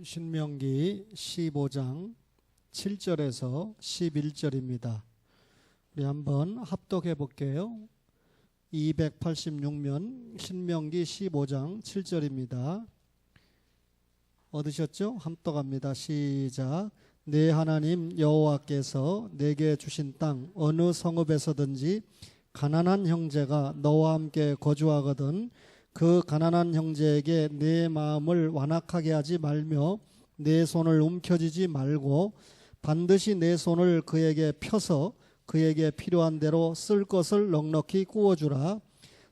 신명기 15장 7절에서 11절입니다. 우리 한번 합독해 볼게요. 286면 신명기 15장 7절입니다. 얻으셨죠? 합독합니다. 시작. 내 하나님 여호와께서 내게 주신 땅 어느 성읍에서든지 가난한 형제가 너와 함께 거주하거든 그 가난한 형제에게 내 마음을 완악하게 하지 말며 내 손을 움켜쥐지 말고 반드시 내 손을 그에게 펴서 그에게 필요한 대로 쓸 것을 넉넉히 구워주라.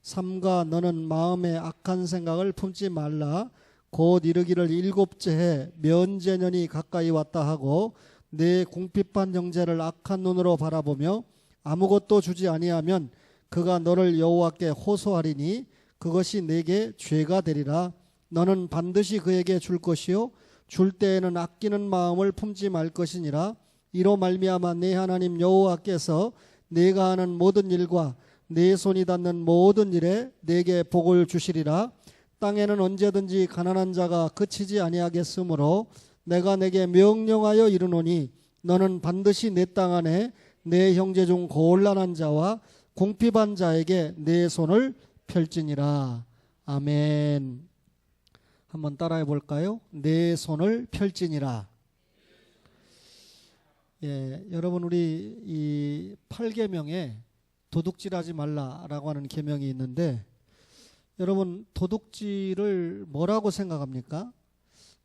삼가 너는 마음에 악한 생각을 품지 말라. 곧 이르기를 일곱째 해 면제년이 가까이 왔다 하고 내 궁핍한 형제를 악한 눈으로 바라보며 아무것도 주지 아니하면 그가 너를 여호와께 호소하리니 그것이 내게 죄가 되리라. 너는 반드시 그에게 줄 것이요 줄 때에는 아끼는 마음을 품지 말 것이니라. 이로 말미암아 내 하나님 여호와께서 내가 하는 모든 일과 내 손이 닿는 모든 일에 내게 복을 주시리라. 땅에는 언제든지 가난한 자가 그치지 아니하겠으므로 내가 내게 명령하여 이르노니 너는 반드시 내 땅 안에 내 형제 중 곤란한 자와 궁핍한 자에게 내 손을 펼지니라. 아멘. 한번 따라해 볼까요? 내 손을 펼지니라. 예, 여러분 우리 이 8계명에 도둑질하지 말라라고 하는 계명이 있는데 여러분 도둑질을 뭐라고 생각합니까?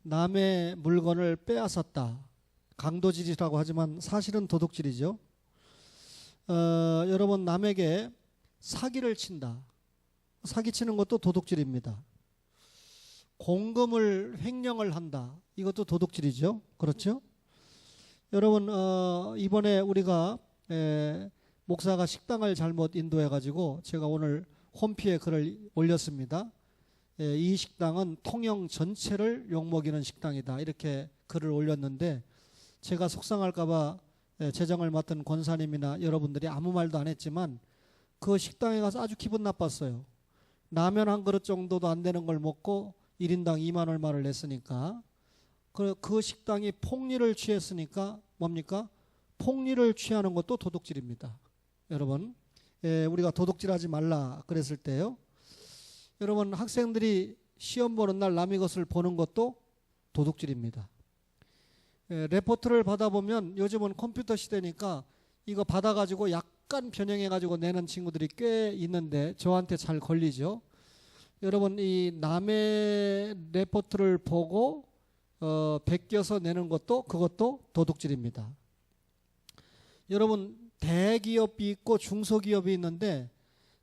남의 물건을 빼앗았다. 강도질이라고 하지만 사실은 도둑질이죠. 여러분 남에게 사기를 친다. 사기치는 것도 도둑질입니다. 공금을 횡령을 한다. 이것도 도둑질이죠. 그렇죠? 여러분 이번에 우리가 목사가 식당을 잘못 인도해가지고 제가 오늘 홈피에 글을 올렸습니다. 이 식당은 통영 전체를 욕먹이는 식당이다. 이렇게 글을 올렸는데 제가 속상할까봐 재정을 맡은 권사님이나 여러분들이 아무 말도 안 했지만 그 식당에 가서 아주 기분 나빴어요. 라면 한 그릇 정도도 안 되는 걸 먹고 1인당 2만 얼마를 냈으니까 그 식당이 폭리를 취했으니까 뭡니까? 폭리를 취하는 것도 도둑질입니다. 여러분 우리가 도둑질하지 말라 그랬을 때요. 여러분 학생들이 시험 보는 날 남의 것을 보는 것도 도둑질입니다. 레포트를 받아보면 요즘은 컴퓨터 시대니까 이거 받아가지고 약간 변형해가지고 내는 친구들이 꽤 있는데 저한테 잘 걸리죠. 여러분 이 남의 레포트를 보고 베껴서 내는 것도 그것도 도둑질입니다. 여러분 대기업이 있고 중소기업이 있는데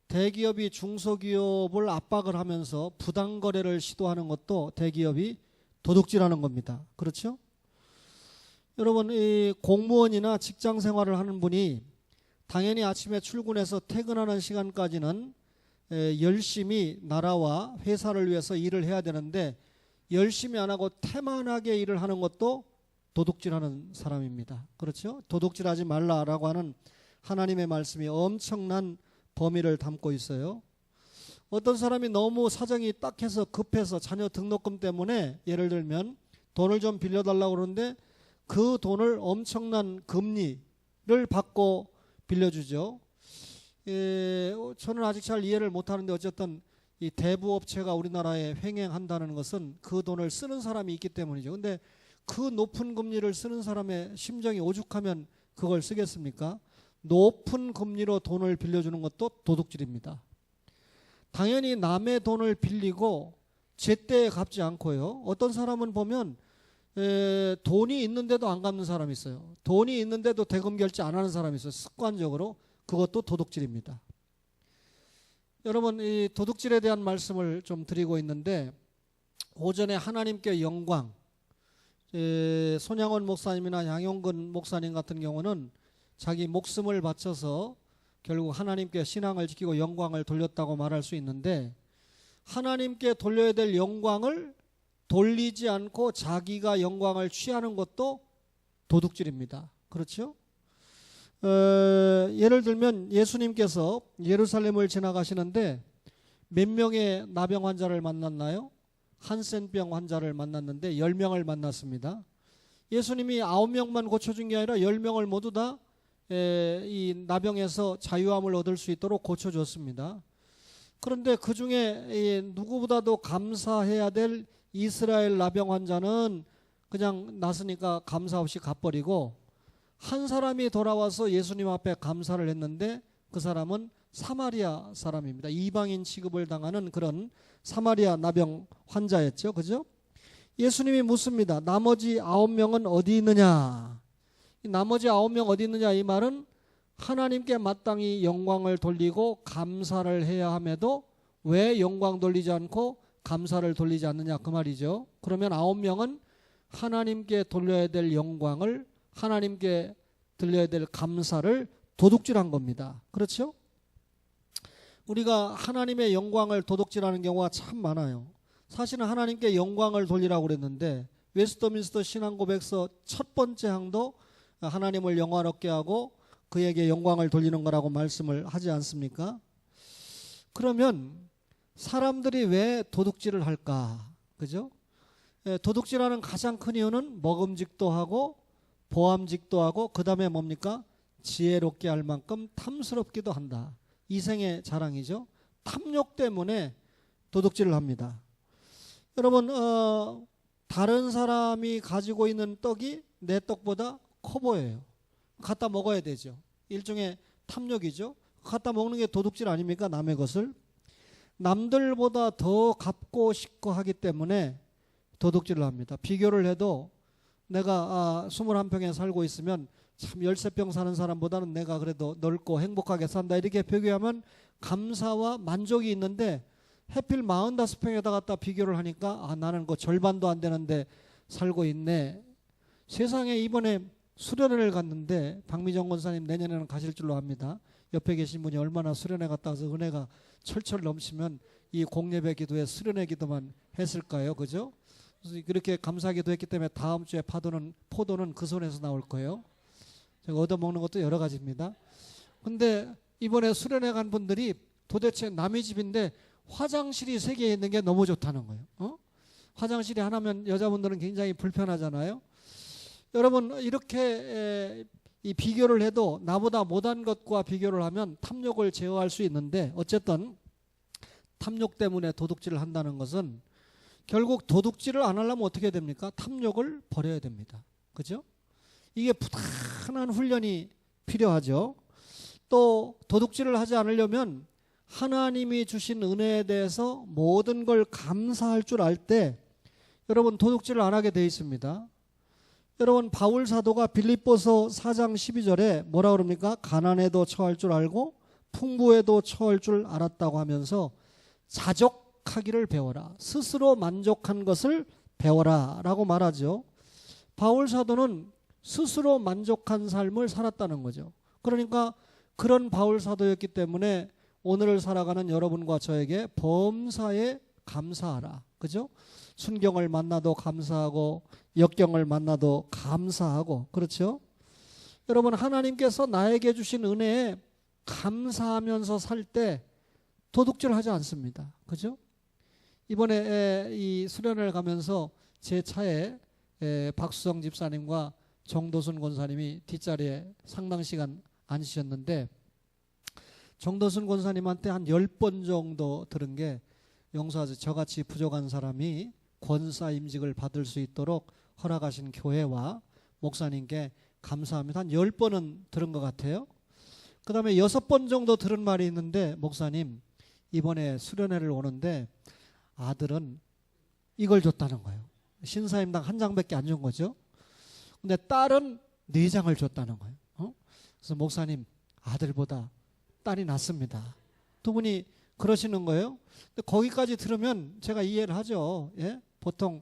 대기업이 중소기업을 압박을 하면서 부당거래를 시도하는 것도 대기업이 도둑질하는 겁니다. 그렇죠? 여러분 이 공무원이나 직장 생활을 하는 분이 당연히 아침에 출근해서 퇴근하는 시간까지는 열심히 나라와 회사를 위해서 일을 해야 되는데 열심히 안 하고 태만하게 일을 하는 것도 도둑질하는 사람입니다. 그렇죠? 도둑질하지 말라라고 하는 하나님의 말씀이 엄청난 범위를 담고 있어요. 어떤 사람이 너무 사정이 딱해서 급해서 자녀 등록금 때문에 예를 들면 돈을 좀 빌려달라고 그러는데 그 돈을 엄청난 금리를 받고 빌려주죠. 저는 아직 잘 이해를 못하는데 어쨌든 이 대부업체가 우리나라에 횡행한다는 것은 그 돈을 쓰는 사람이 있기 때문이죠. 근데 그 높은 금리를 쓰는 사람의 심정이 오죽하면 그걸 쓰겠습니까? 높은 금리로 돈을 빌려주는 것도 도둑질입니다. 당연히 남의 돈을 빌리고 제때에 갚지 않고요. 어떤 사람은 보면 돈이 있는데도 안 갚는 사람이 있어요. 돈이 있는데도 대금 결제 안 하는 사람이 있어요. 습관적으로. 그것도 도둑질입니다. 여러분 이 도둑질에 대한 말씀을 좀 드리고 있는데 오전에 하나님께 영광 손양원 목사님이나 양용근 목사님 같은 경우는 자기 목숨을 바쳐서 결국 하나님께 신앙을 지키고 영광을 돌렸다고 말할 수 있는데 하나님께 돌려야 될 영광을 돌리지 않고 자기가 영광을 취하는 것도 도둑질입니다. 그렇죠? 예를 들면 예수님께서 예루살렘을 지나가시는데 몇 명의 나병 환자를 만났나요? 한센병 환자를 만났는데 10명을 만났습니다. 예수님이 9명만 고쳐준 게 아니라 10명을 모두 다 이 나병에서 자유함을 얻을 수 있도록 고쳐줬습니다. 그런데 그 중에 누구보다도 감사해야 될 이스라엘 나병 환자는 그냥 났으니까 감사 없이 가버리고 한 사람이 돌아와서 예수님 앞에 감사를 했는데 그 사람은 사마리아 사람입니다. 이방인 취급을 당하는 그런 사마리아 나병 환자였죠. 그죠? 예수님이 묻습니다. 나머지 9명은 어디 있느냐? 이 나머지 9명 어디 있느냐? 이 말은 하나님께 마땅히 영광을 돌리고 감사를 해야 함에도 왜 영광 돌리지 않고 감사를 돌리지 않느냐 그 말이죠. 그러면 9명은 하나님께 돌려야 될 영광을, 하나님께 들려야 될 감사를 도둑질한 겁니다. 그렇죠? 우리가 하나님의 영광을 도둑질하는 경우가 참 많아요. 사실은 하나님께 영광을 돌리라고 그랬는데 웨스트민스터 신앙고백서 첫 번째 항도 하나님을 영화롭게 하고 그에게 영광을 돌리는 거라고 말씀을 하지 않습니까? 그러면 사람들이 왜 도둑질을 할까? 그죠? 도둑질하는 가장 큰 이유는 먹음직도 하고 보암직도 하고 그 다음에 뭡니까? 지혜롭게 할 만큼 탐스럽기도 한다. 이생의 자랑이죠. 탐욕 때문에 도둑질을 합니다. 여러분 다른 사람이 가지고 있는 떡이 내 떡보다 커 보여요. 갖다 먹어야 되죠. 일종의 탐욕이죠. 갖다 먹는 게 도둑질 아닙니까? 남의 것을. 남들보다 더 갚고 싶고 하기 때문에 도둑질을 합니다. 비교를 해도 내가 21평에 살고 있으면 참 13평 사는 사람보다는 내가 그래도 넓고 행복하게 산다 이렇게 비교하면 감사와 만족이 있는데 해필 45평에다 갖다 비교를 하니까 나는 그 절반도 안 되는데 살고 있네. 세상에 이번에 수련회를 갔는데 박미정 권사님 내년에는 가실 줄로 합니다. 옆에 계신 분이 얼마나 수련회 갔다 와서 은혜가 철철 넘치면 이 공예배 기도에 수련회 기도만 했을까요? 그죠? 그래서 그렇게 감사 기도했기 때문에 다음 주에 포도는 그 손에서 나올 거예요. 제가 얻어먹는 것도 여러 가지입니다. 근데 이번에 수련회 간 분들이 도대체 남의 집인데 화장실이 3개 있는 게 너무 좋다는 거예요. 화장실이 하나면 여자분들은 굉장히 불편하잖아요. 여러분 이렇게 이 비교를 해도 나보다 못한 것과 비교를 하면 탐욕을 제어할 수 있는데 어쨌든 탐욕 때문에 도둑질을 한다는 것은 결국 도둑질을 안 하려면 어떻게 됩니까? 탐욕을 버려야 됩니다. 그죠? 이게 부단한 훈련이 필요하죠. 또 도둑질을 하지 않으려면 하나님이 주신 은혜에 대해서 모든 걸 감사할 줄 알 때 여러분 도둑질을 안 하게 돼 있습니다. 여러분 바울 사도가 빌립보서 4장 12절에 뭐라 그럽니까? 가난에도 처할 줄 알고 풍부에도 처할 줄 알았다고 하면서 자족하기를 배워라. 스스로 만족한 것을 배워라 라고 말하죠. 바울 사도는 스스로 만족한 삶을 살았다는 거죠. 그러니까 그런 바울 사도였기 때문에 오늘을 살아가는 여러분과 저에게 범사에 감사하라. 그죠? 순경을 만나도 감사하고 역경을 만나도 감사하고 그렇죠? 여러분 하나님께서 나에게 주신 은혜에 감사하면서 살 때 도둑질 하지 않습니다. 그죠? 이번에 이 수련을 가면서 제 차에 박수성 집사님과 정도순 권사님이 뒷자리에 상당 시간 앉으셨는데 정도순 권사님한테 한 10번 정도 들은 게 용서하세요. 저같이 부족한 사람이 권사 임직을 받을 수 있도록 허락하신 교회와 목사님께 감사합니다. 한 10번은 들은 것 같아요. 그 다음에 6번 정도 들은 말이 있는데 목사님 이번에 수련회를 오는데 아들은 이걸 줬다는 거예요. 신사임당 한 장밖에 안 준 거죠. 근데 딸은 4장을 줬다는 거예요. 그래서 목사님 아들보다 딸이 낫습니다. 두 분이 그러시는 거예요. 근데 거기까지 들으면 제가 이해를 하죠. 예? 보통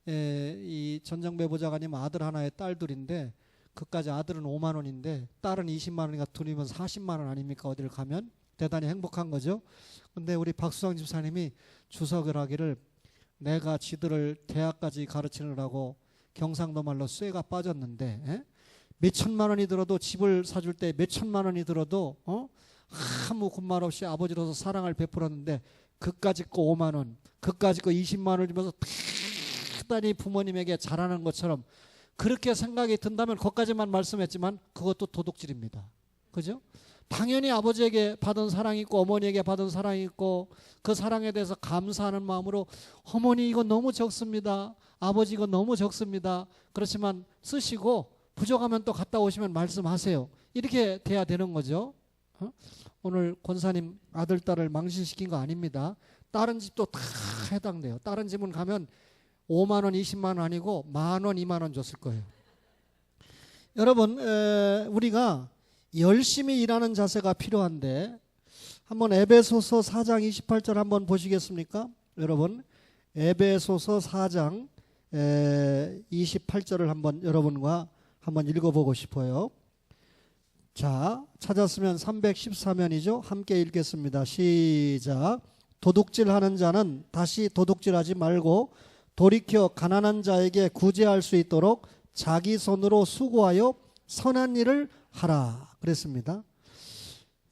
이 전정배 보좌관님 아들 하나에 딸 둘인데 그까지 아들은 5만 원인데 딸은 20만 원이니까 둘이면 40만 원 아닙니까? 어디를 가면 대단히 행복한 거죠. 근데 우리 박수성 집사님이 주석을 하기를 내가 지들을 대학까지 가르치느라고 경상도 말로 쇠가 빠졌는데 몇 천만 원이 들어도 집을 사줄 때 몇 천만 원이 들어도 아무 군말 없이 아버지로서 사랑을 베풀었는데 그까짓 거 5만 원, 그까짓 거 20만 원 주면서 대단히 부모님에게 잘하는 것처럼 그렇게 생각이 든다면 거기까지만 말씀했지만 그것도 도둑질입니다. 그죠? 당연히 아버지에게 받은 사랑이 있고 어머니에게 받은 사랑이 있고 그 사랑에 대해서 감사하는 마음으로 어머니 이거 너무 적습니다. 아버지 이거 너무 적습니다. 그렇지만 쓰시고 부족하면 또 갔다 오시면 말씀하세요. 이렇게 돼야 되는 거죠. 오늘 권사님 아들 딸을 망신시킨 거 아닙니다. 다른 집도 다 해당돼요. 다른 집은 가면 5만 원 20만 원 아니고 만 원 2만 원 줬을 거예요. 여러분 우리가 열심히 일하는 자세가 필요한데 한번 에베소서 4장 28절 한번 보시겠습니까? 여러분 에베소서 4장 28절을 한번 여러분과 한번 읽어보고 싶어요. 자, 찾았으면 314면이죠. 함께 읽겠습니다. 시작. 도둑질하는 자는 다시 도둑질하지 말고 돌이켜 가난한 자에게 구제할 수 있도록 자기 손으로 수고하여 선한 일을 하라 그랬습니다.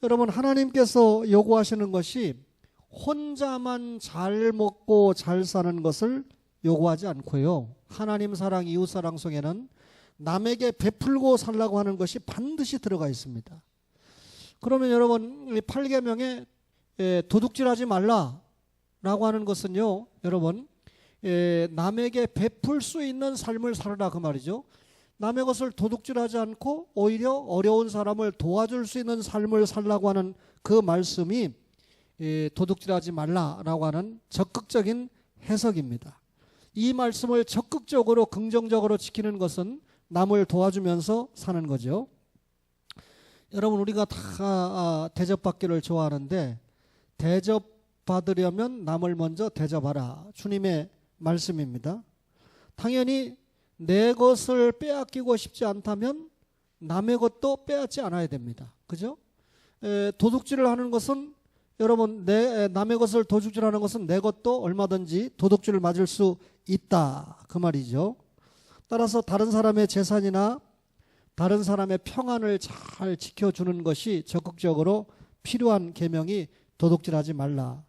여러분 하나님께서 요구하시는 것이 혼자만 잘 먹고 잘 사는 것을 요구하지 않고요. 하나님 사랑 이웃 사랑 속에는 남에게 베풀고 살라고 하는 것이 반드시 들어가 있습니다. 그러면 여러분 8계명에 도둑질하지 말라라고 하는 것은요. 여러분 남에게 베풀 수 있는 삶을 살아라 그 말이죠. 남의 것을 도둑질하지 않고 오히려 어려운 사람을 도와줄 수 있는 삶을 살라고 하는 그 말씀이 도둑질하지 말라라고 하는 적극적인 해석입니다. 이 말씀을 적극적으로 긍정적으로 지키는 것은 남을 도와주면서 사는 거죠. 여러분 우리가 다 대접받기를 좋아하는데 대접받으려면 남을 먼저 대접하라. 주님의 말씀입니다. 당연히 내 것을 빼앗기고 싶지 않다면 남의 것도 빼앗지 않아야 됩니다. 그죠? 도둑질을 하는 것은 여러분 남의 것을 도둑질하는 것은 내 것도 얼마든지 도둑질을 맞을 수 있다 그 말이죠. 따라서 다른 사람의 재산이나 다른 사람의 평안을 잘 지켜주는 것이 적극적으로 필요한 계명이 도둑질하지 말라.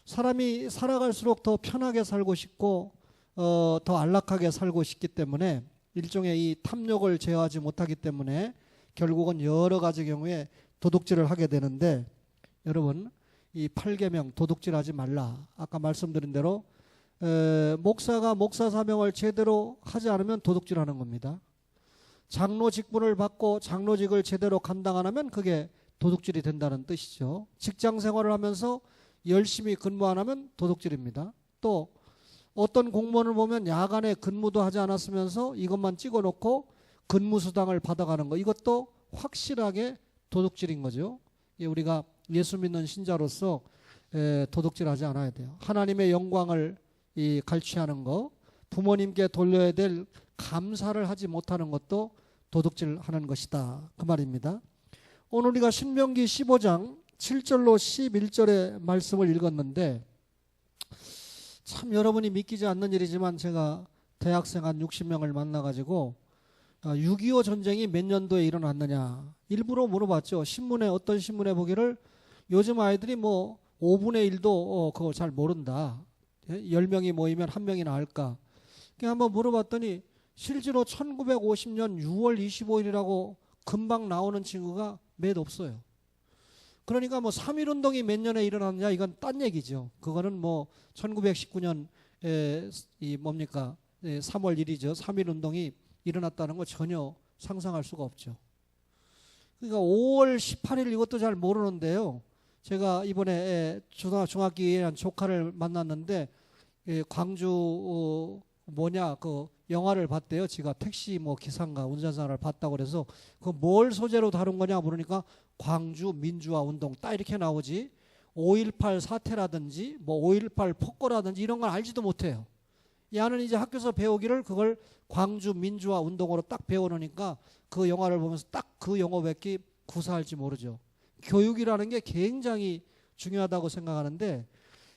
사람이 살아갈수록 더 편하게 살고 싶고 더 안락하게 살고 싶기 때문에 일종의 이 탐욕을 제어하지 못하기 때문에 결국은 여러 가지 경우에 도둑질을 하게 되는데 여러분 이 8계명 도둑질하지 말라. 아까 말씀드린 대로 목사가 목사 사명을 제대로 하지 않으면 도둑질하는 겁니다. 장로 직분을 받고 장로직을 제대로 감당 안 하면 그게 도둑질이 된다는 뜻이죠. 직장 생활을 하면서 열심히 근무 안 하면 도둑질입니다. 또 어떤 공무원을 보면 야간에 근무도 하지 않았으면서 이것만 찍어놓고 근무수당을 받아가는 거 이것도 확실하게 도둑질인 거죠. 우리가 예수 믿는 신자로서 도둑질하지 않아야 돼요. 하나님의 영광을 갈취하는 거, 부모님께 돌려야 될 감사를 하지 못하는 것도 도둑질하는 것이다 그 말입니다. 오늘 우리가 신명기 15장 7절로 11절의 말씀을 읽었는데 참 여러분이 믿기지 않는 일이지만 제가 대학생 한 60명을 만나가지고 6.25 전쟁이 몇 년도에 일어났느냐 일부러 물어봤죠. 신문에 어떤 신문에 보기를 요즘 아이들이 뭐 5분의 1도 그걸 잘 모른다. 10명이 모이면 1명이 나을까. 한번 물어봤더니 실제로 1950년 6월 25일이라고 금방 나오는 친구가 몇 없어요. 그러니까 뭐 3.1운동이 몇 년에 일어났느냐 이건 딴 얘기죠. 그거는 뭐 1919년 3월 1일이죠. 3.1운동이 일어났다는 거 전혀 상상할 수가 없죠. 그러니까 5월 18일 이것도 잘 모르는데요. 제가 이번에 중학교 2학년 조카를 만났는데 광주 그 영화를 봤대요. 지가 택시 뭐 기사인가 운전사를 봤다고 그래서 그 뭘 소재로 다룬 거냐 물으니까 광주 민주화 운동 딱 이렇게 나오지 5.18 사태라든지 뭐 5.18 폭거라든지 이런 걸 알지도 못해요. 얘는 이제 학교에서 배우기를 그걸 광주 민주화 운동으로 딱 배워놓으니까 그 영화를 보면서 딱 그 용어밖에 구사할지 모르죠. 교육이라는 게 굉장히 중요하다고 생각하는데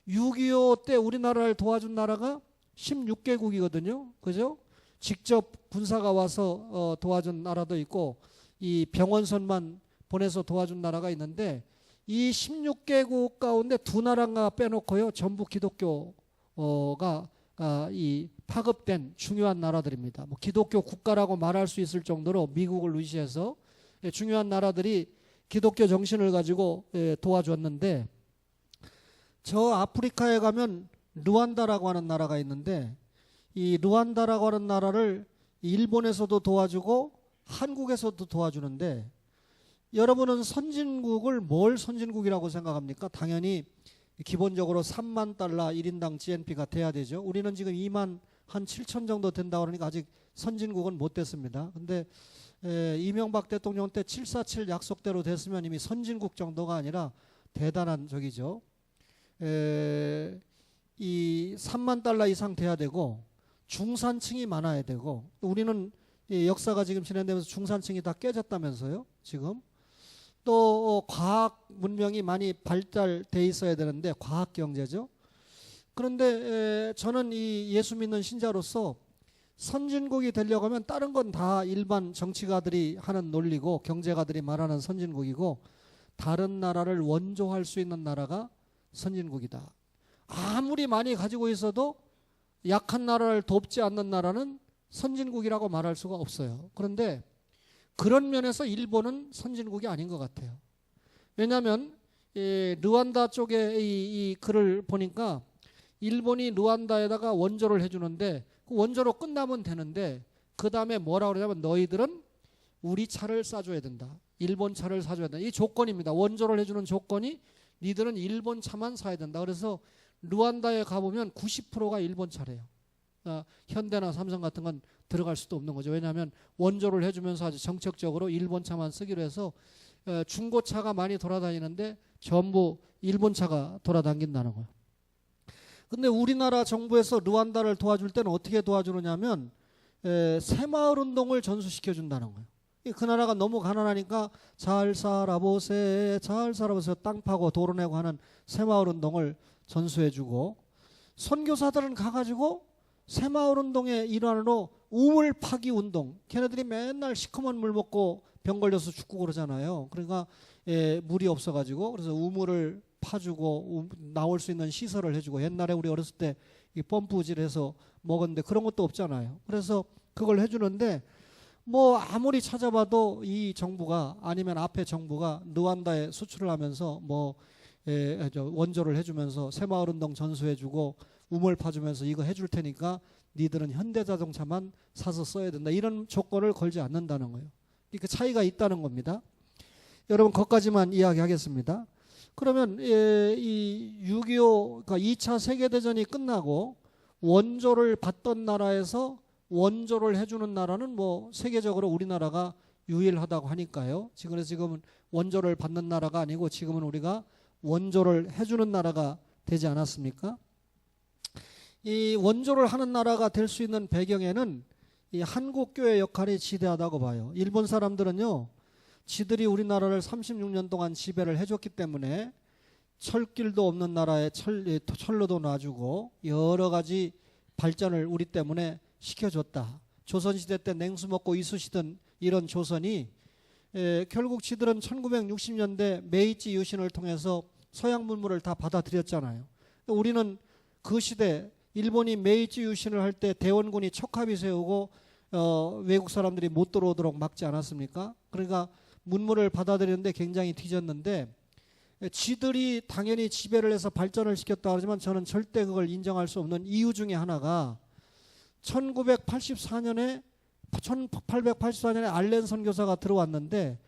6.25 때 우리나라를 도와준 나라가 16개국이거든요. 그죠? 직접 군사가 와서 도와준 나라도 있고 이 병원선만 보내서 도와준 나라가 있는데 이 16개국 가운데 두 나라가 빼놓고요, 전부 기독교가 이 파급된 중요한 나라들입니다. 뭐 기독교 국가라고 말할 수 있을 정도로 미국을 의지해서 중요한 나라들이 기독교 정신을 가지고 도와줬는데, 저 아프리카에 가면 르완다라고 하는 나라가 있는데, 이 르완다라고 하는 나라를 일본에서도 도와주고 한국에서도 도와주는데, 여러분은 선진국을 뭘 선진국이라고 생각합니까? 당연히 기본적으로 3만 달러 1인당 GNP가 돼야 되죠. 우리는 지금 2만 한 7천 정도 된다고 그러니까 아직 선진국은 못 됐습니다. 근데 이명박 대통령 때 747 약속대로 됐으면 이미 선진국 정도가 아니라 대단한 적이죠. 이 3만 달러 이상 돼야 되고 중산층이 많아야 되고, 우리는 역사가 지금 진행되면서 중산층이 다 깨졌다면서요, 지금. 또 과학 문명이 많이 발달돼 있어야 되는데, 과학 경제죠. 그런데 저는 이 예수 믿는 신자로서 선진국이 되려고 하면 다른 건 다 일반 정치가들이 하는 논리고 경제가들이 말하는 선진국이고, 다른 나라를 원조할 수 있는 나라가 선진국이다. 아무리 많이 가지고 있어도 약한 나라를 돕지 않는 나라는 선진국이라고 말할 수가 없어요. 그런데 그런 면에서 일본은 선진국이 아닌 것 같아요. 왜냐하면 르완다 쪽에 이 글을 보니까 일본이 르완다에다가 원조를 해주는데, 그 원조로 끝나면 되는데 그 다음에 뭐라고 그러냐면, 너희들은 우리 차를 싸줘야 된다. 일본 차를 사줘야 된다. 이 조건입니다. 원조를 해주는 조건이 니들은 일본 차만 사야 된다. 그래서 르완다에 가보면 90%가 일본 차래요. 현대나 삼성 같은 건 들어갈 수도 없는 거죠. 왜냐하면 원조를 해주면서 아주 정책적으로 일본 차만 쓰기로 해서 중고차가 많이 돌아다니는데 전부 일본 차가 돌아다닌다는 거예요. 근데 우리나라 정부에서 르완다를 도와줄 때는 어떻게 도와주느냐면 새마을 운동을 전수시켜 준다는 거예요. 그 나라가 너무 가난하니까 잘 살아보세, 잘 살아보세요, 땅 파고 도로 내고 하는 새마을 운동을 전수해 주고, 선교사들은 가가지고 새마을 운동의 일환으로 우물 파기 운동, 걔네들이 맨날 시커먼 물 먹고 병 걸려서 죽고 그러잖아요. 그러니까 물이 없어가지고, 그래서 우물을 파주고 나올 수 있는 시설을 해주고, 옛날에 우리 어렸을 때 이 펌프질해서 먹었는데 그런 것도 없잖아요. 그래서 그걸 해주는데, 뭐 아무리 찾아봐도 이 정부가, 아니면 앞에 정부가 르완다에 수출을 하면서 뭐 원조를 해주면서 새마을운동 전수해주고 우물 파주면서 이거 해줄 테니까 니들은 현대자동차만 사서 써야 된다, 이런 조건을 걸지 않는다는 거예요. 그 차이가 있다는 겁니다. 여러분, 거기까지만 이야기하겠습니다. 그러면 이 6.25, 그러니까 2차 세계대전이 끝나고 원조를 받던 나라에서 원조를 해주는 나라는 뭐 세계적으로 우리나라가 유일하다고 하니까요. 지금은 원조를 받는 나라가 아니고 지금은 우리가 원조를 해주는 나라가 되지 않았습니까? 이 원조를 하는 나라가 될 수 있는 배경에는 이 한국교회 역할이 지대하다고 봐요. 일본 사람들은요, 지들이 우리나라를 36년 동안 지배를 해줬기 때문에 철길도 없는 나라에 철로도 놔주고 여러 가지 발전을 우리 때문에 시켜줬다. 조선시대 때 냉수 먹고 이쑤시던 이런 조선이 결국 지들은 1960년대 메이지 유신을 통해서 서양 문물을 다 받아들였잖아요. 우리는 그 시대 일본이 메이지 유신을 할 때 대원군이 척합이 세우고 외국 사람들이 못 들어오도록 막지 않았습니까? 그러니까 문물을 받아들였는데 굉장히 뒤졌는데, 지들이 당연히 지배를 해서 발전을 시켰다 하지만 저는 절대 그걸 인정할 수 없는 이유 중에 하나가 1884년에 알렌 선교사가 들어왔는데,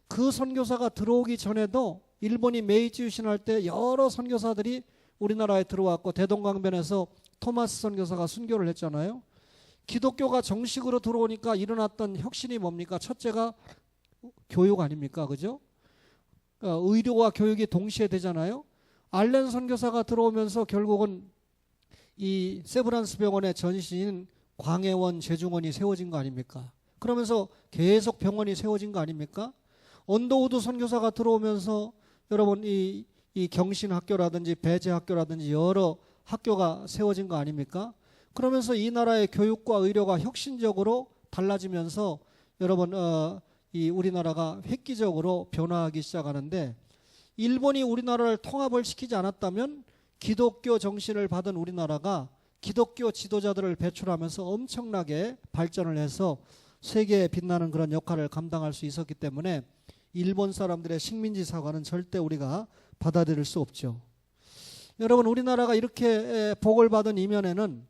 그 선교사가 들어오기 전에도 일본이 메이지 유신할 때 여러 선교사들이 우리나라에 들어왔고, 대동강변에서 토마스 선교사가 순교를 했잖아요. 기독교가 정식으로 들어오니까 일어났던 혁신이 뭡니까? 첫째가 교육 아닙니까? 그죠? 의료와 교육이 동시에 되잖아요. 알렌 선교사가 들어오면서 결국은 이 세브란스 병원의 전신인 광해원, 제중원이 세워진 거 아닙니까? 그러면서 계속 병원이 세워진 거 아닙니까? 언더우드 선교사가 들어오면서 여러분 이 경신학교라든지 배제학교라든지 여러 학교가 세워진 거 아닙니까? 그러면서 이 나라의 교육과 의료가 혁신적으로 달라지면서 여러분 이 우리나라가 획기적으로 변화하기 시작하는데, 일본이 우리나라를 통합을 시키지 않았다면 기독교 정신을 받은 우리나라가 기독교 지도자들을 배출하면서 엄청나게 발전을 해서 세계에 빛나는 그런 역할을 감당할 수 있었기 때문에 일본 사람들의 식민지 사과는 절대 우리가 받아들일 수 없죠. 여러분, 우리나라가 이렇게 복을 받은 이면에는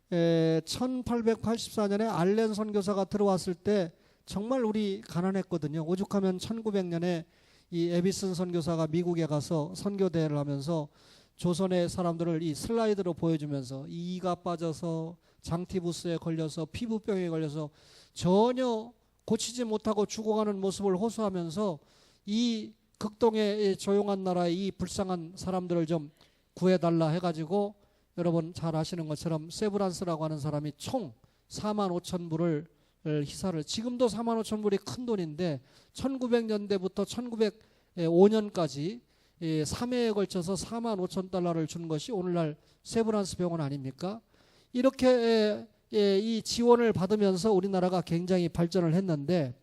1884년에 알렌 선교사가 들어왔을 때 정말 우리 가난했거든요. 오죽하면 1900년에 이 에비슨 선교사가 미국에 가서 선교대회를 하면서 조선의 사람들을 이 슬라이드로 보여주면서 이가 빠져서 장티부스에 걸려서 피부병에 걸려서 전혀 고치지 못하고 죽어가는 모습을 호소하면서 이 극동의 조용한 나라의 이 불쌍한 사람들을 좀 구해달라 해가지고 여러분 잘 아시는 것처럼 세브란스라고 하는 사람이 총 4만 5천 불을 희사를, 지금도 4만 5천 불이 큰 돈인데 1900년대부터 1905년까지 3회에 걸쳐서 4만 5천 달러를 준 것이 오늘날 세브란스 병원 아닙니까? 이렇게 이 지원을 받으면서 우리나라가 굉장히 발전을 했는데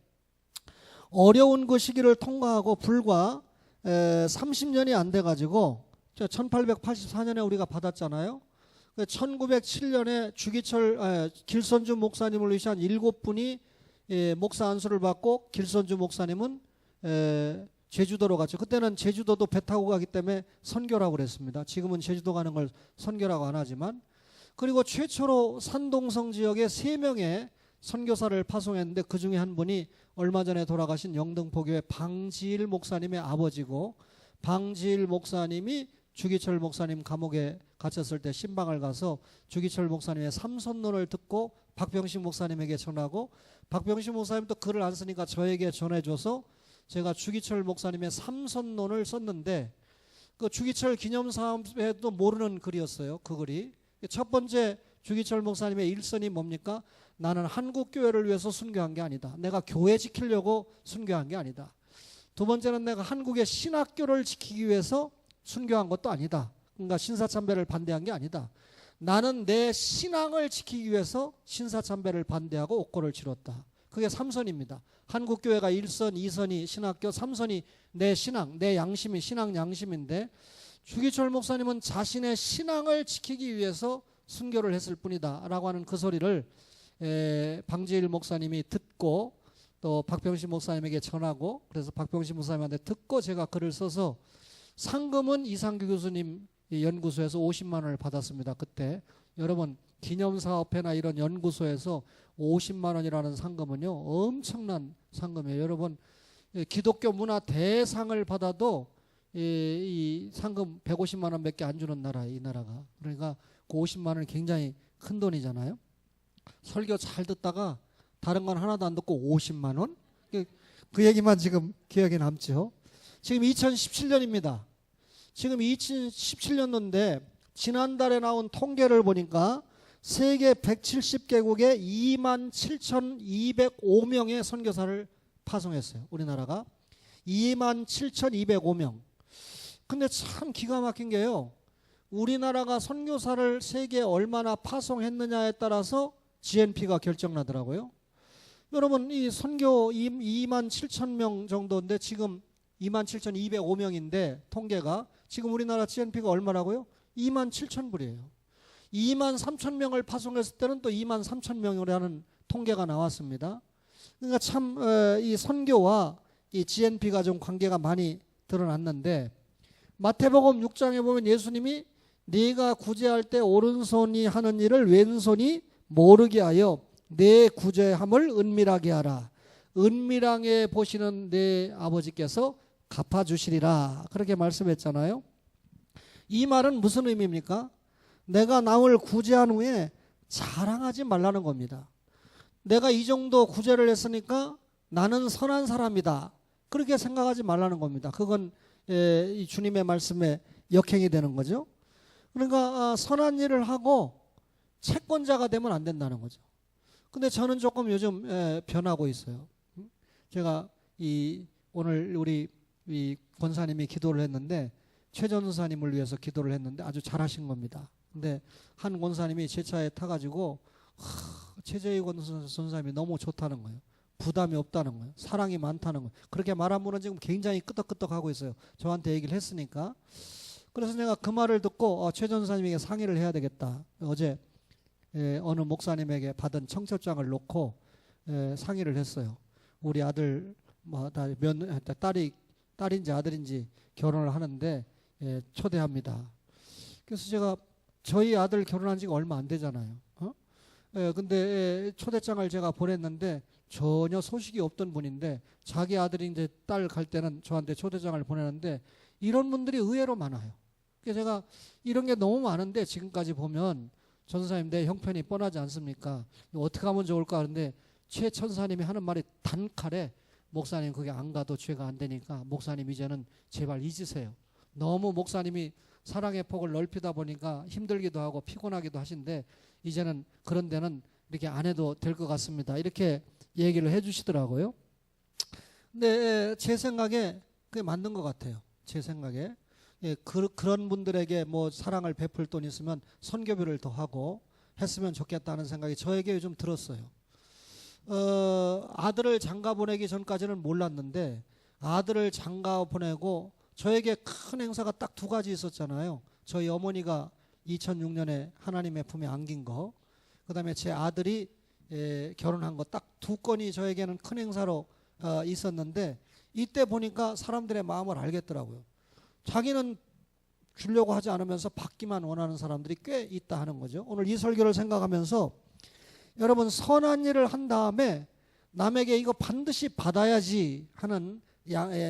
어려운 그 시기를 통과하고 불과 30년이 안 돼가지고 1884년에 우리가 받았잖아요. 1907년에 길선주 목사님을 위시한 7분이 목사 안수를 받고 길선주 목사님은 제주도로 갔죠. 그때는 제주도도 배 타고 가기 때문에 선교라고 그랬습니다. 지금은 제주도 가는 걸 선교라고 안 하지만. 그리고 최초로 산동성 지역에 3명의 선교사를 파송했는데 그 중에 한 분이 얼마 전에 돌아가신 영등포교회 방지일 목사님의 아버지고, 방지일 목사님이 주기철 목사님 감옥에 갇혔을 때 신방을 가서 주기철 목사님의 삼선론을 듣고 박병식 목사님에게 전하고, 박병식 목사님도 글을 안 쓰니까 저에게 전해줘서 제가 주기철 목사님의 삼선론을 썼는데 그 주기철 기념사업회도 모르는 글이었어요. 그 글이. 첫 번째 주기철 목사님의 일선이 뭡니까? 나는 한국교회를 위해서 순교한 게 아니다. 내가 교회 지키려고 순교한 게 아니다. 두 번째는 내가 한국의 신학교를 지키기 위해서 순교한 것도 아니다. 그러니까 신사참배를 반대한 게 아니다. 나는 내 신앙을 지키기 위해서 신사참배를 반대하고 옥고를 치렀다. 그게 3선입니다. 한국교회가 1선, 2선이 신학교, 3선이 내 신앙, 내 양심이 신앙 양심인데 주기철 목사님은 자신의 신앙을 지키기 위해서 순교를 했을 뿐이다 라고 하는 그 소리를 방지일 목사님이 듣고 또 박병식 목사님에게 전하고, 그래서 박병식 목사님한테 듣고 제가 글을 써서 상금은 이상규 교수님 연구소에서 50만 원을 받았습니다. 그때 여러분 기념사업회나 이런 연구소에서 50만 원이라는 상금은요 엄청난 상금이에요. 여러분 기독교 문화 대상을 받아도 이 상금 150만 원밖에 안 주는 나라예요, 이 나라가. 그러니까 그 50만 원은 굉장히 큰 돈이잖아요. 설교 잘 듣다가 다른 건 하나도 안 듣고 50만 원? 그 얘기만 지금 기억에 남죠. 지금 2017년입니다. 지금 2017년도인데 지난달에 나온 통계를 보니까 세계 170개국에 27,205명의 선교사를 파송했어요. 우리나라가 27,205명. 근데 참 기가 막힌 게요, 우리나라가 선교사를 세계에 얼마나 파송했느냐에 따라서 GNP가 결정나더라고요. 여러분 이 선교 27,000명 정도인데 지금 27,205명인데 통계가 지금 우리나라 GNP가 얼마라고요? 27,000불이에요. 23,000명을 파송했을 때는 또 23,000명이라는 통계가 나왔습니다. 그러니까 참 이 선교와 이 GNP가 좀 관계가 많이 드러났는데, 마태복음 6장에 보면 예수님이 네가 구제할 때 오른손이 하는 일을 왼손이 모르게 하여 내 구제함을 은밀하게 하라. 은밀하게 보시는 내 아버지께서 갚아주시리라. 그렇게 말씀했잖아요. 이 말은 무슨 의미입니까? 내가 남을 구제한 후에 자랑하지 말라는 겁니다. 내가 이 정도 구제를 했으니까 나는 선한 사람이다. 그렇게 생각하지 말라는 겁니다. 그건 이 주님의 말씀에 역행이 되는 거죠. 그러니까 선한 일을 하고 채권자가 되면 안 된다는 거죠. 근데 저는 조금 요즘 변하고 있어요. 제가 오늘 우리 권사님이 기도를 했는데 최 전사님을 위해서 기도를 했는데 아주 잘하신 겁니다. 근데 한 권사님이 제 차에 타가지고 최재희 권사님이 너무 좋다는 거예요. 부담이 없다는 거예요. 사랑이 많다는 거예요. 그렇게 말한 분은 지금 굉장히 끄덕끄덕하고 있어요. 저한테 얘기를 했으니까. 그래서 내가 그 말을 듣고 최 전사님에게 상의를 해야 되겠다. 어제 어느 목사님에게 받은 청첩장을 놓고 상의를 했어요. 우리 아들 딸인지 아들인지 결혼을 하는데 초대합니다. 그래서 제가 저희 아들 결혼한 지가 얼마 안 되잖아요. 근데 초대장을 제가 보냈는데 전혀 소식이 없던 분인데 자기 아들이 이제 딸 갈 때는 저한테 초대장을 보내는데 이런 분들이 의외로 많아요. 그래서 제가 이런 게 너무 많은데 지금까지 보면 전사님 내 형편이 뻔하지 않습니까? 어떻게 하면 좋을까 하는데 최 천사님이 하는 말이 단칼에 목사님 그게 안 가도 죄가 안 되니까 목사님 이제는 제발 잊으세요. 너무 목사님이 사랑의 폭을 넓히다 보니까 힘들기도 하고 피곤하기도 하신데 이제는 그런 데는 이렇게 안 해도 될 것 같습니다. 이렇게 얘기를 해 주시더라고요. 근데 제 생각에 그게 맞는 것 같아요. 제 생각에. 그런 분들에게 뭐 사랑을 베풀 돈 있으면 선교비를 더 하고 했으면 좋겠다는 생각이 저에게 요즘 들었어요. 아들을 장가 보내기 전까지는 몰랐는데 아들을 장가 보내고 저에게 큰 행사가 딱 두 가지 있었잖아요. 저희 어머니가 2006년에 하나님의 품에 안긴 거, 그 다음에 제 아들이 결혼한 거 딱 두 건이 저에게는 큰 행사로 있었는데 이때 보니까 사람들의 마음을 알겠더라고요. 자기는 주려고 하지 않으면서 받기만 원하는 사람들이 꽤 있다 하는 거죠. 오늘 이 설교를 생각하면서 여러분 선한 일을 한 다음에 남에게 이거 반드시 받아야지 하는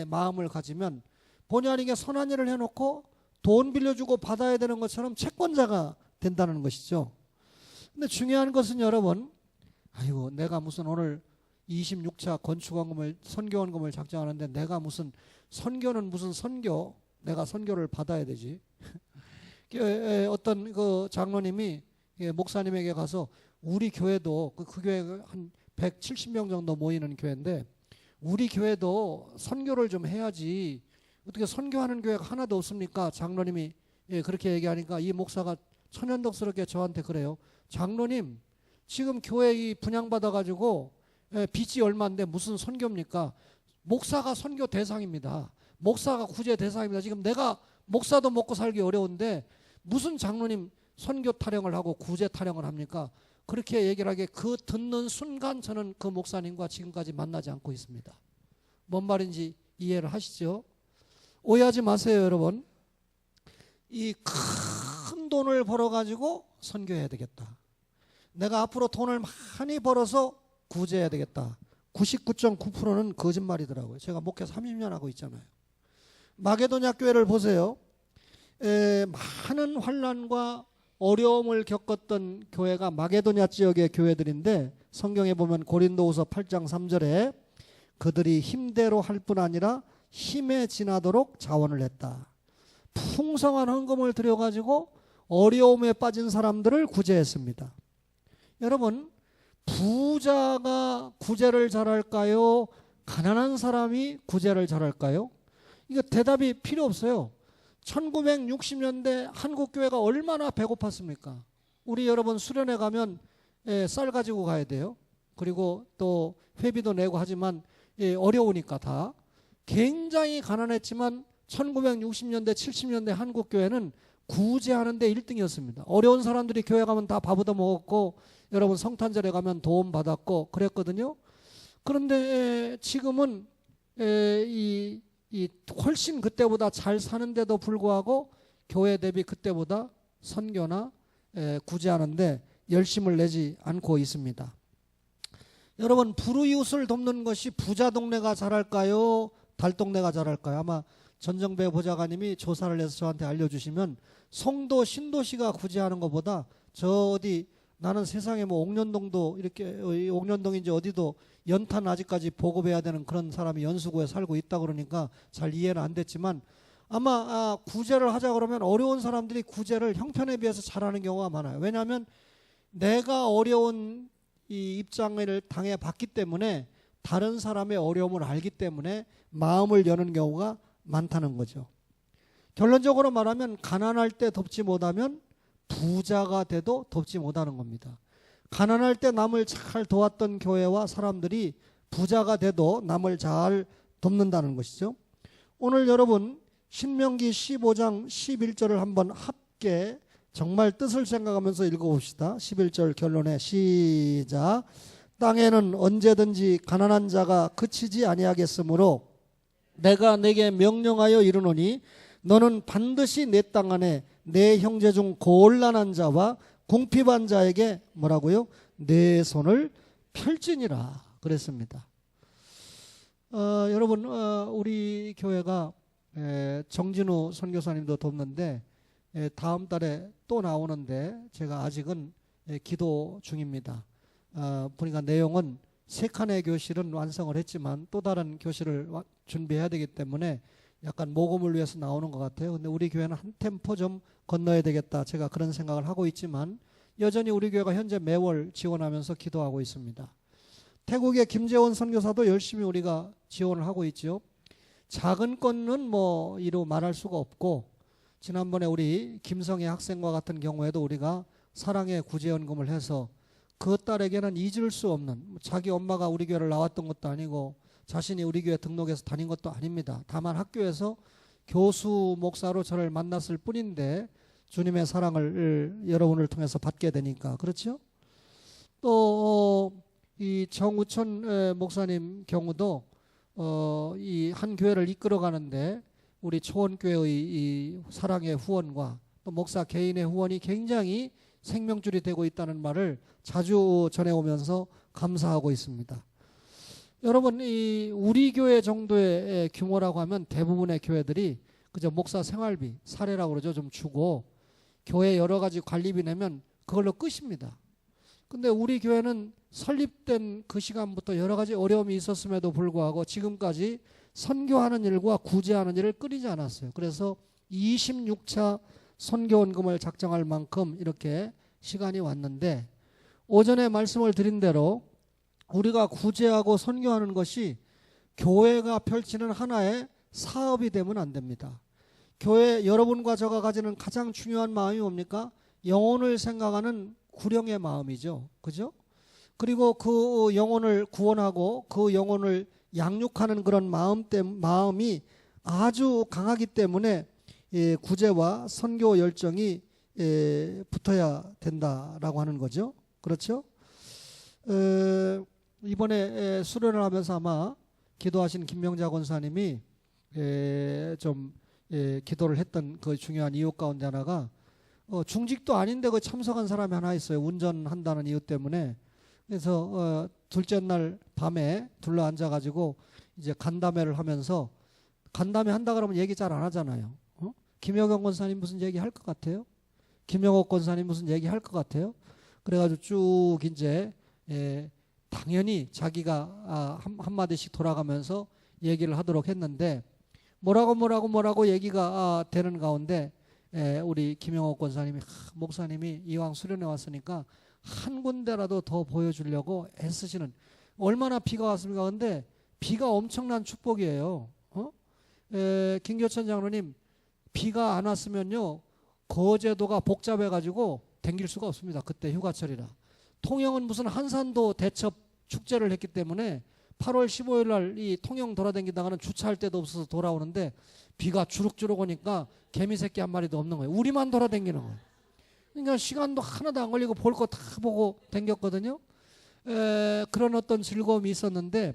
마음을 가지면 본의 아니게 선한 일을 해놓고 돈 빌려주고 받아야 되는 것처럼 채권자가 된다는 것이죠. 근데 중요한 것은 여러분, 아이고 내가 무슨 오늘 26차 건축원금을 선교원금을 작정하는데 내가 무슨 선교는 무슨 선교, 내가 선교를 받아야 되지. 어떤 그 장로님이 목사님에게 가서 우리 교회도 그 교회가 한 170명 정도 모이는 교회인데 우리 교회도 선교를 좀 해야지 어떻게 선교하는 교회가 하나도 없습니까? 장로님이 그렇게 얘기하니까 이 목사가 천연덕스럽게 저한테 그래요. 장로님 지금 교회 이 분양받아가지고 빚이 얼마인데 무슨 선교입니까? 목사가 선교 대상입니다. 목사가 구제 대상입니다. 지금 내가 목사도 먹고 살기 어려운데 무슨 장로님 선교 타령을 하고 구제 타령을 합니까? 그렇게 얘기를 하게 그 듣는 순간 저는 그 목사님과 지금까지 만나지 않고 있습니다. 뭔 말인지 이해를 하시죠? 오해하지 마세요, 여러분. 이 큰 돈을 벌어가지고 선교해야 되겠다. 내가 앞으로 돈을 많이 벌어서 구제해야 되겠다. 99.9%는 거짓말이더라고요. 제가 목회 30년 하고 있잖아요. 마게도냐 교회를 보세요. 많은 환난과 어려움을 겪었던 교회가 마게도냐 지역의 교회들인데 성경에 보면 고린도후서 8장 3절에 그들이 힘대로 할 뿐 아니라 힘에 지나도록 자원을 했다. 풍성한 헌금을 들여가지고 어려움에 빠진 사람들을 구제했습니다. 여러분, 부자가 구제를 잘할까요? 가난한 사람이 구제를 잘할까요? 이거 대답이 필요 없어요. 1960년대 한국교회가 얼마나 배고팠습니까? 우리 여러분 수련회 가면 쌀 가지고 가야 돼요. 그리고 또 회비도 내고 하지만 어려우니까 다. 굉장히 가난했지만 1960년대 70년대 한국교회는 구제하는 데 1등이었습니다. 어려운 사람들이 교회 가면 다 밥 얻어 먹었고 여러분 성탄절에 가면 도움 받았고 그랬거든요. 그런데 지금은 이 훨씬 그때보다 잘 사는데도 불구하고 교회 대비 그때보다 선교나 구제하는데 열심을 내지 않고 있습니다. 여러분, 불우이웃을 돕는 것이 부자 동네가 잘할까요? 달동네가 잘할까요? 아마 전정배 보좌관님이 조사를 해서 저한테 알려주시면 송도 신도시가 구제하는 것보다 저 어디 나는 세상에 뭐 옥년동도 이렇게 옥년동인지 어디도 연탄 아직까지 보급해야 되는 그런 사람이 연수구에 살고 있다 그러니까 잘 이해는 안 됐지만 아마 구제를 하자 그러면 어려운 사람들이 구제를 형편에 비해서 잘하는 경우가 많아요. 왜냐하면 내가 어려운 이 입장을 당해봤기 때문에 다른 사람의 어려움을 알기 때문에 마음을 여는 경우가 많다는 거죠. 결론적으로 말하면 가난할 때 돕지 못하면 부자가 돼도 돕지 못하는 겁니다. 가난할 때 남을 잘 도왔던 교회와 사람들이 부자가 돼도 남을 잘 돕는다는 것이죠. 오늘 여러분 신명기 15장 11절을 한번 함께 정말 뜻을 생각하면서 읽어봅시다. 11절 결론에 시작. 땅에는 언제든지 가난한 자가 그치지 아니하겠으므로 내가 내게 명령하여 이르노니 너는 반드시 내 땅 안에 내 형제 중 곤란한 자와 궁핍한 자에게 뭐라고요? 내 손을 펼지니라 그랬습니다. 여러분 우리 교회가 정진우 선교사님도 돕는데 다음 달에 또 나오는데 제가 아직은 기도 중입니다. 보니까 내용은 3칸의 교실은 완성을 했지만 또 다른 교실을 준비해야 되기 때문에 약간 모금을 위해서 나오는 것 같아요. 근데 우리 교회는 한 템포 좀 건너야 되겠다. 제가 그런 생각을 하고 있지만 여전히 우리 교회가 현재 매월 지원하면서 기도하고 있습니다. 태국의 김재원 선교사도 열심히 우리가 지원을 하고 있죠. 작은 건은 뭐 이루 말할 수가 없고 지난번에 우리 김성애 학생과 같은 경우에도 우리가 사랑의 구제연금을 해서 그 딸에게는 잊을 수 없는 자기 엄마가 우리 교회를 나왔던 것도 아니고 자신이 우리 교회 등록해서 다닌 것도 아닙니다. 다만 학교에서 교수 목사로 저를 만났을 뿐인데 주님의 사랑을 여러분을 통해서 받게 되니까 그렇죠? 또 이 정우천 목사님 경우도 이 한 교회를 이끌어 가는데 우리 초원교회의 이 사랑의 후원과 또 목사 개인의 후원이 굉장히 생명줄이 되고 있다는 말을 자주 전해오면서 감사하고 있습니다. 여러분 이 우리 교회 정도의 규모라고 하면 대부분의 교회들이 그저 목사 생활비 사례라고 그러죠. 좀 주고 교회 여러 가지 관리비 내면 그걸로 끝입니다. 근데 우리 교회는 설립된 그 시간부터 여러 가지 어려움이 있었음에도 불구하고 지금까지 선교하는 일과 구제하는 일을 끊이지 않았어요. 그래서 26차 선교원금을 작정할 만큼 이렇게 시간이 왔는데 오전에 말씀을 드린 대로 우리가 구제하고 선교하는 것이 교회가 펼치는 하나의 사업이 되면 안 됩니다. 교회 여러분과 저가 가지는 가장 중요한 마음이 뭡니까? 영혼을 생각하는 구령의 마음이죠. 그죠? 그리고 그 영혼을 구원하고 그 영혼을 양육하는 그런 마음이 아주 강하기 때문에 구제와 선교 열정이 붙어야 된다라고 하는 거죠. 그렇죠? 이번에 수련을 하면서 아마 기도하신 김명자 권사님이 좀 기도를 했던 그 중요한 이유 가운데 하나가 중직도 아닌데 그 참석한 사람이 하나 있어요. 운전한다는 이유 때문에. 그래서 둘째 날 밤에 둘러 앉아가지고 이제 간담회를 하면서 간담회 한다 그러면 얘기 잘 안 하잖아요. 김영경 권사님 무슨 얘기 할 것 같아요? 김영옥 권사님 무슨 얘기 할 것 같아요? 그래가지고 쭉 이제 당연히 자기가 한마디씩 돌아가면서 얘기를 하도록 했는데 뭐라고 얘기가 되는 가운데 우리 김영옥 권사님이 목사님이 이왕 수련회 왔으니까 한 군데라도 더 보여주려고 애쓰시는 얼마나 비가 왔습니까? 근데 비가 엄청난 축복이에요. 김교천 장로님 비가 안 왔으면요 거제도가 복잡해가지고 댕길 수가 없습니다. 그때 휴가철이라. 통영은 무슨 한산도 대첩 축제를 했기 때문에 8월 15일 날 이 통영 돌아다니다가는 주차할 데도 없어서 돌아오는데 비가 주룩주룩 오니까 개미 새끼 한 마리도 없는 거예요. 우리만 돌아다니는 거예요. 그러니까 시간도 하나도 안 걸리고 볼 거 다 보고 댕겼거든요. 그런 어떤 즐거움이 있었는데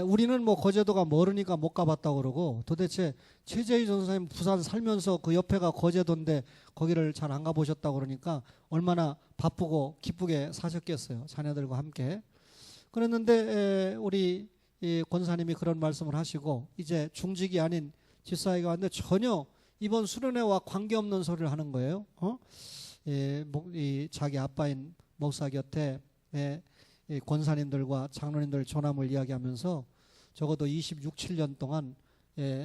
우리는 뭐 거제도가 멀으니까 못 가봤다고 그러고 도대체 최재희 전사님 부산 살면서 그 옆에가 거제도인데 거기를 잘 안 가보셨다고 그러니까 얼마나 바쁘고 기쁘게 사셨겠어요. 자녀들과 함께. 그랬는데 우리 이 권사님이 그런 말씀을 하시고 이제 중직이 아닌 집사회가 왔는데 전혀 이번 수련회와 관계없는 소리를 하는 거예요. 이 자기 아빠인 목사 곁에 이 권사님들과 장로님들 조남을 이야기하면서 적어도 26, 7년 동안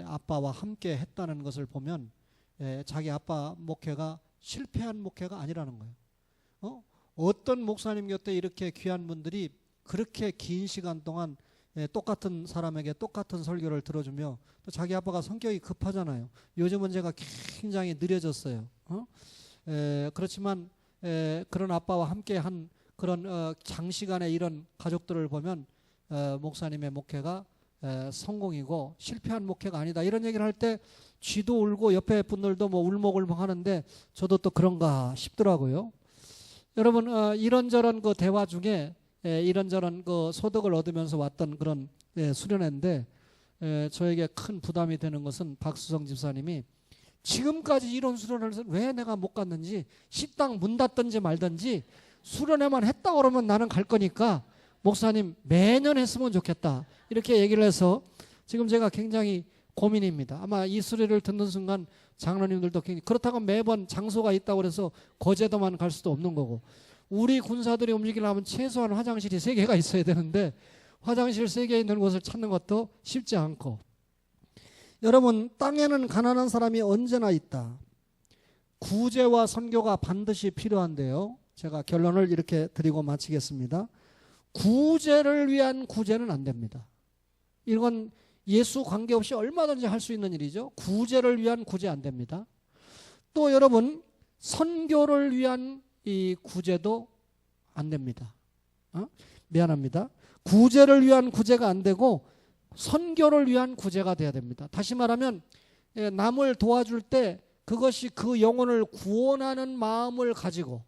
아빠와 함께 했다는 것을 보면 자기 아빠 목회가 실패한 목회가 아니라는 거예요. 어떤 목사님 곁에 이렇게 귀한 분들이 그렇게 긴 시간 동안 똑같은 사람에게 똑같은 설교를 들어주며 또 자기 아빠가 성격이 급하잖아요. 요즘은 제가 굉장히 느려졌어요. 그렇지만 그런 아빠와 함께 한 그런 장시간의 이런 가족들을 보면 목사님의 목회가 성공이고 실패한 목회가 아니다 이런 얘기를 할 때 쥐도 울고 옆에 분들도 뭐 울먹울먹 하는데 저도 또 그런가 싶더라고요. 여러분 이런저런 그 대화 중에 이런저런 그 소득을 얻으면서 왔던 그런 수련회인데 저에게 큰 부담이 되는 것은 박수성 집사님이 지금까지 이런 수련회를 왜 내가 못 갔는지 식당 문 닫든지 말든지 수련회만 했다 그러면 나는 갈 거니까 목사님 매년 했으면 좋겠다 이렇게 얘기를 해서 지금 제가 굉장히 고민입니다. 아마 이 수련회를 듣는 순간 장로님들도 굉장히 그렇다고 매번 장소가 있다고 그래서 거제도만 갈 수도 없는 거고 우리 군사들이 움직이려면 최소한 화장실이 3개가 있어야 되는데 화장실 3개 있는 곳을 찾는 것도 쉽지 않고 여러분 땅에는 가난한 사람이 언제나 있다. 구제와 선교가 반드시 필요한데요. 제가 결론을 이렇게 드리고 마치겠습니다. 구제를 위한 구제는 안 됩니다. 이건 예수 관계없이 얼마든지 할 수 있는 일이죠. 구제를 위한 구제 안 됩니다. 또 여러분 선교를 위한 이 구제도 안 됩니다. 미안합니다. 구제를 위한 구제가 안 되고 선교를 위한 구제가 돼야 됩니다. 다시 말하면 남을 도와줄 때 그것이 그 영혼을 구원하는 마음을 가지고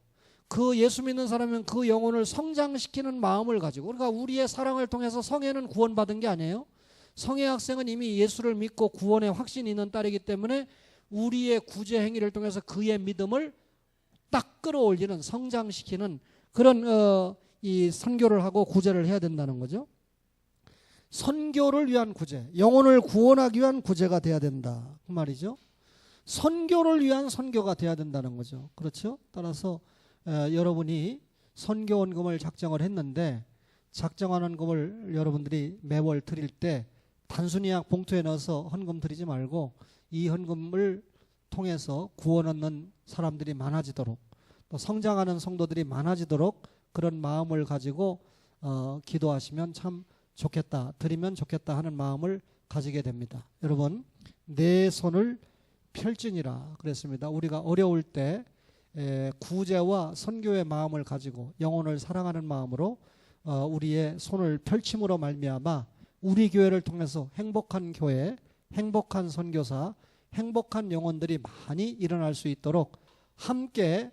그 예수 믿는 사람은 그 영혼을 성장시키는 마음을 가지고 그러니까 우리의 사랑을 통해서 성애는 구원받은 게 아니에요. 성애 학생은 이미 예수를 믿고 구원의 확신이 있는 딸이기 때문에 우리의 구제 행위를 통해서 그의 믿음을 딱 끌어올리는 성장시키는 그런 이 선교를 하고 구제를 해야 된다는 거죠. 선교를 위한 구제, 영혼을 구원하기 위한 구제가 돼야 된다 그 말이죠. 선교를 위한 선교가 돼야 된다는 거죠. 그렇죠? 따라서 여러분이 선교원금을 작정을 했는데 작정하는 금을 여러분들이 매월 드릴 때 단순히 봉투에 넣어서 헌금 드리지 말고 이 헌금을 통해서 구원 얻는 사람들이 많아지도록 또 성장하는 성도들이 많아지도록 그런 마음을 가지고 기도하시면 참 좋겠다, 드리면 좋겠다 하는 마음을 가지게 됩니다. 여러분 내 손을 펼지니라 그랬습니다. 우리가 어려울 때 구제와 선교의 마음을 가지고 영혼을 사랑하는 마음으로 우리의 손을 펼침으로 말미암아 우리 교회를 통해서 행복한 교회, 행복한 선교사, 행복한 영혼들이 많이 일어날 수 있도록 함께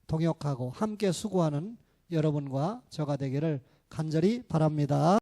동역하고 함께 수고하는 여러분과 저가 되기를 간절히 바랍니다.